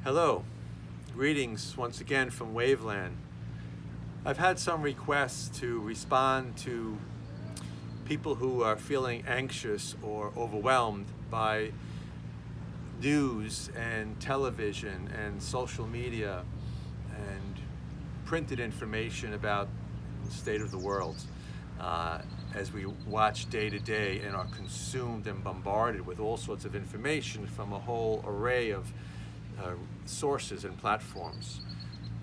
Hello, greetings once again from Waveland. I've had some requests to respond to people who are feeling anxious or overwhelmed by news and television and social media and printed information about the state of the world as we watch day to day and are consumed and bombarded with all sorts of information from a whole array of sources and platforms.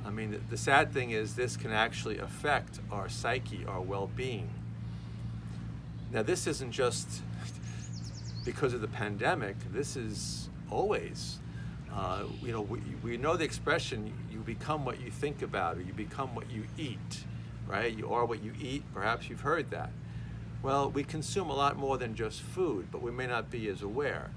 I mean, the sad thing is this can actually affect our psyche, our well-being. Now, this isn't just because of the pandemic. This is always. We know the expression, you become what you think about, or you become what you eat, right? You are what you eat. Perhaps you've heard that. Well, we consume a lot more than just food, but we may not be as aware.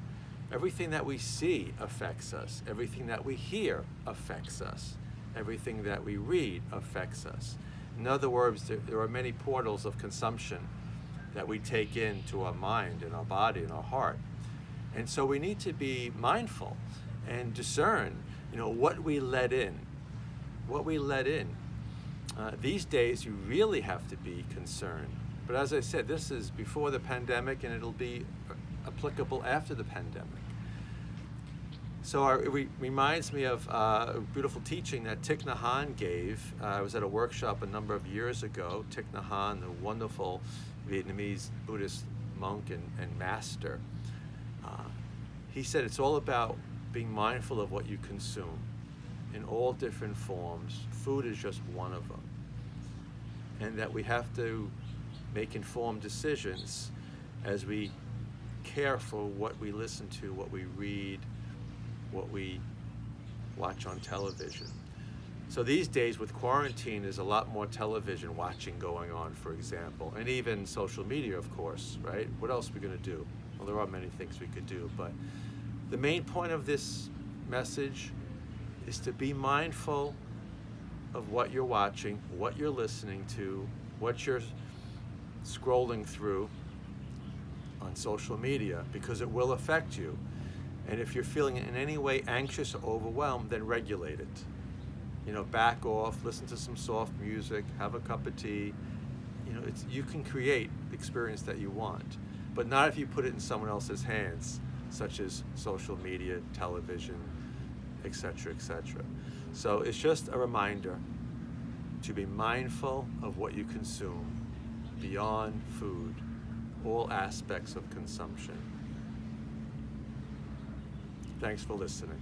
Everything that we see affects us. Everything that we hear affects us. Everything that we read affects us. In other words, there are many portals of consumption that we take into our mind and our body and our heart. And so we need to be mindful and discern, what we let in. What we let in. These days, you really have to be concerned. But as I said, this is before the pandemic, and it'll be applicable after the pandemic. So it reminds me of a beautiful teaching that Thich Nhat Hanh gave. I was at a workshop a number of years ago. Thich Nhat Hanh, the wonderful Vietnamese Buddhist monk and master, he said it's all about being mindful of what you consume in all different forms. Food is just one of them. And that we have to make informed decisions as we care for what we listen to, what we read, what we watch on television. So these days with quarantine, there's a lot more television watching going on, for example, and even social media, of course, right? What else are we going to do? Well, there are many things we could do, but the main point of this message is to be mindful of what you're watching, what you're listening to, what you're scrolling through on social media, because it will affect you. And if you're feeling in any way anxious or overwhelmed, then regulate it. Back off, listen to some soft music, have a cup of tea. You can create the experience that you want, but not if you put it in someone else's hands, such as social media, television, etc., etc. So it's just a reminder to be mindful of what you consume beyond food, all aspects of consumption. Thanks for listening.